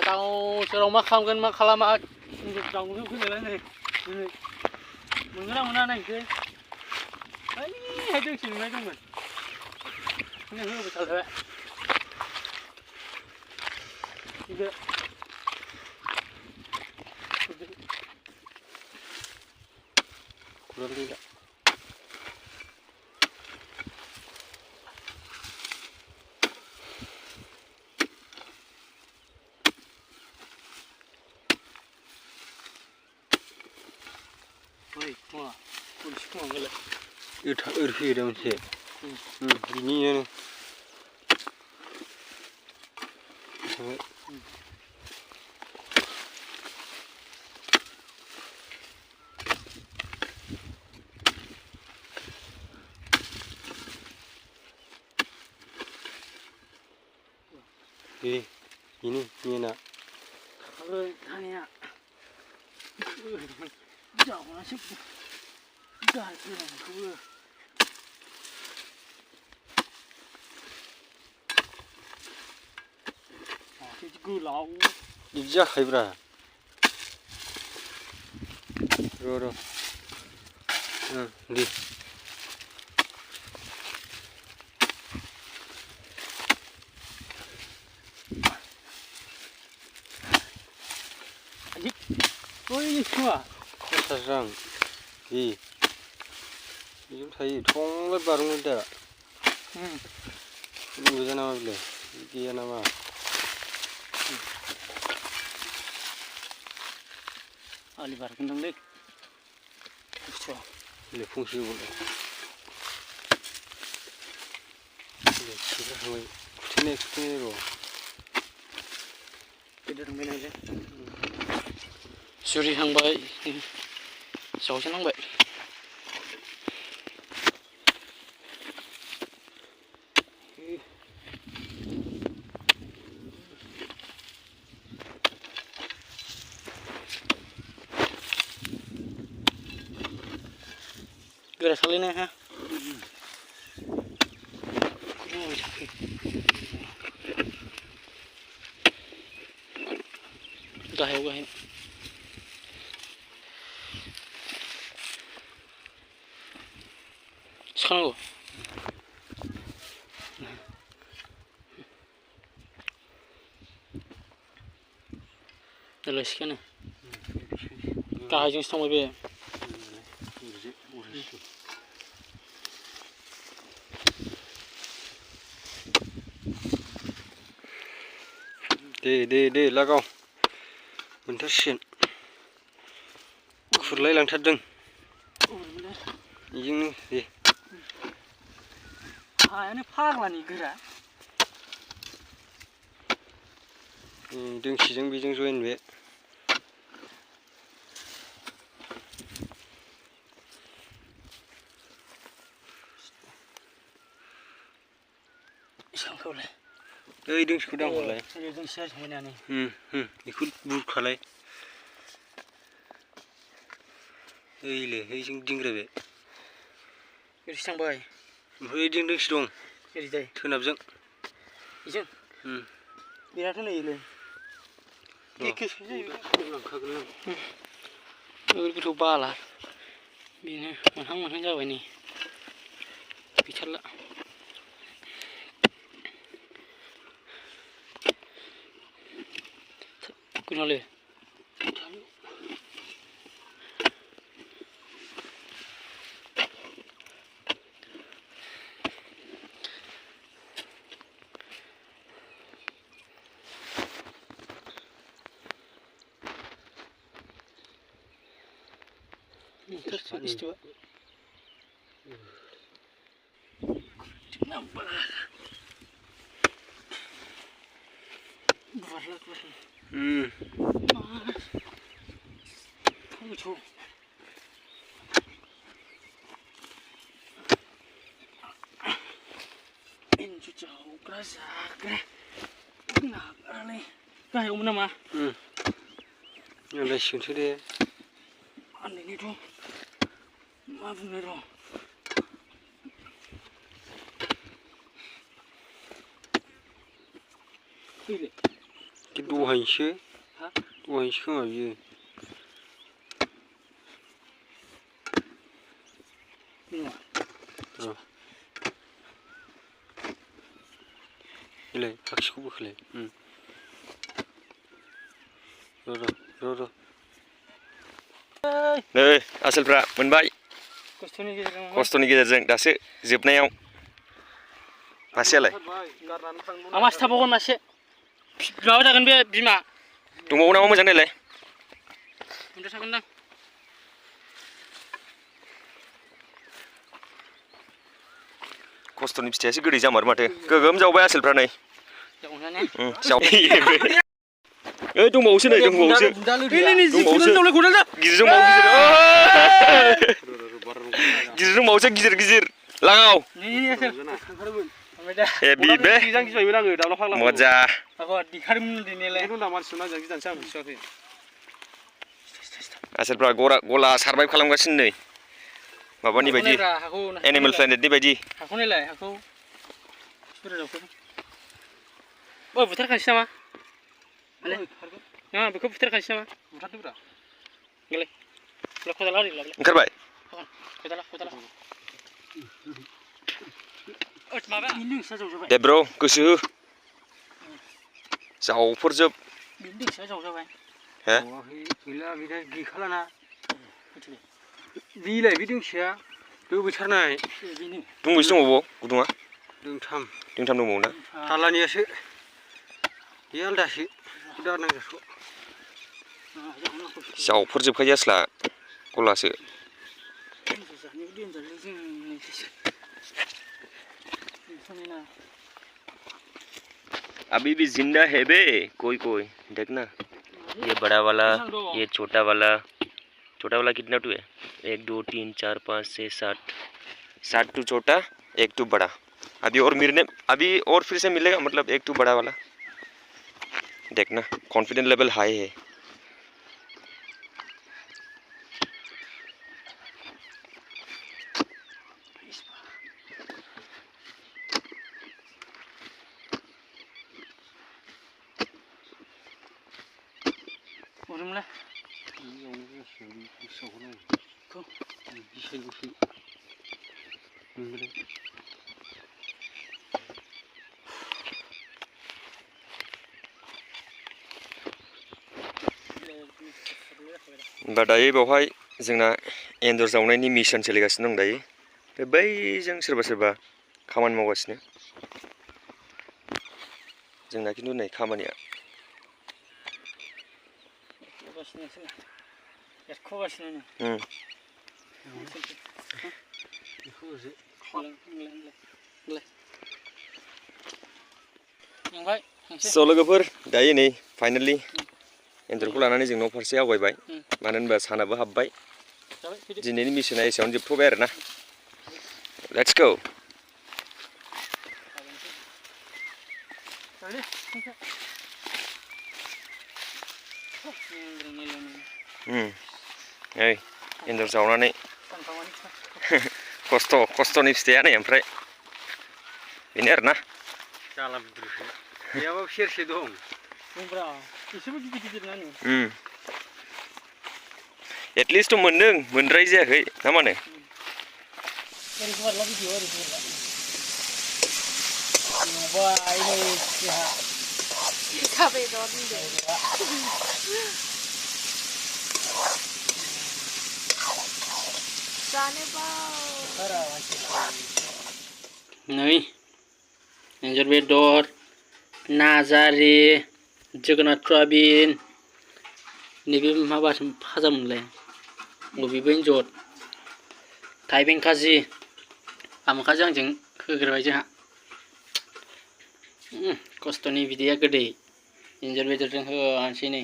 Tao chờ mà không cần mà khá mà đồng cái này này mình cái nào mà này thế ấy hay chương trình mấy trong mình nghe hương bị thật đấy đi kurang tidak oi wah polisi kau nggak lah itu dah macam ini ya ini nak. Tanya, jauh masuk, dah pulang ke. Cái gulao. Đi ra hay bra. Rồi. Đi. Ôi chua, sao răng, gì, chúng thấy thong rất vào trong đây, người ta nào vậy, kia nào mà, ali vào trong đây, chua, để phun siêu vậy, để chỉ là hơi, thế này rồi, cái đó trong bên này đấy. Suri hang bay, sáu chân hang bay. Gak ada salinnya ha. Gahel. Sekarang go. Dalam sekarang. Kah jenis sama be. Đi là con. Mình thắt xiên. Phụt lấy lăng thắt đừng. Nhưng gì? Ini phang là gì cơ đừng chỉ đừng bị đừng rồi vậy sao không lại ơi đừng cứ đong lại đừng xe thế này đi khút bút khá lại ơi lệ hơi đừng rồi vậy cái sang bay hơi đừng xuống cái gì đây thưa nạp dựng chứ đi ra thế này lên cái gì cái thùng ba là bị này mình không ra vậy nè bị chặt lạ cứ nói lên istiwa nampak berlak lucu ini jauh kerasa kenapa nih kayak umum nama ada sih deh aneh nih tuh maaf nih tuh ini दहायसो खोमा बियो इलाय खाखिखौ बोखोलाय र' नै आसोलफ्रा मोनबाय खस्थ'नि गेजेरजों दासो जोबनायाव मासेयालाय मासे थाबावगोन मासे माबा जागोन बे बिमा दंबावो नामा मोजां नायलाय थागोनदां खस्थ'नि फिथाइयासो गोदै जामारो माथो गोगोम जावबाय आसोलफ्रा नै दंबावोसो नै दंबावोसो गिदिर दंबावोसो गिदिर लागाव मजा आसोलफ्रा गला सारभाइभ खालामगासिनो नै माबानि बायदि एनिमेल प्लेनेटनि बायदि बुथारखानोसै नामा बेखौ बुथारखानोसै नामा ओंखारबाय दे ब्र गोसो हो जावफोरजोब हे बिलाय बे दोंसेया दोबैथारनाय बुंबैसो दंबावो गुदुङा दोंथाम दंबावो ना थालानियासो बे आलदासो दारनांजासो जावफोरजोबखायो आसला गलासो अभी भी जिंदा है बे कोई देखना ये बड़ा वाला ये छोटा वाला कितना टू है 1 2 3 4 5 6 7 टू छोटा 1 टू बड़ा अभी और फिर से मिलेगा मतलब 1 टू बड़ा वाला देखना कॉन्फिडेंस लेवल हाई है दायो बेवहाय जोंना एनजर जावनायनि मिशन सोलिगासिनो दं दायो बैजों सोरबा खामानि मावगासिनो जोंना खिन्थु नै खामानिया लोगोफोर दायो नै फाइनालि एनजरखौ लानानै जों न' फारसे आवगायबाय मानो होनबा सानाबो हाबबाय दिनैनि मिशना एसेयावनो जोबथ'बाय आरोना लेट्स गो एनजर जावनानै खस्थ'नि फिथाइया नै ओमफ्राय बेनो आरोना गैयाबाबो सेरसे दं एटलिस्ट मोनदों मोनद्राय जायाखै ना मानो नै एन्जर बेदर नाजारि जोगोनार सयाबिन नैबे माबासो फाजामोनलाय बबेबो एन्जर थाइबें खाजि आमोखाजों आंजों होग्रोबाय जोंहा खस्थ'नि बिदैया गोदै एन्जर बेदरजों होनोसै नै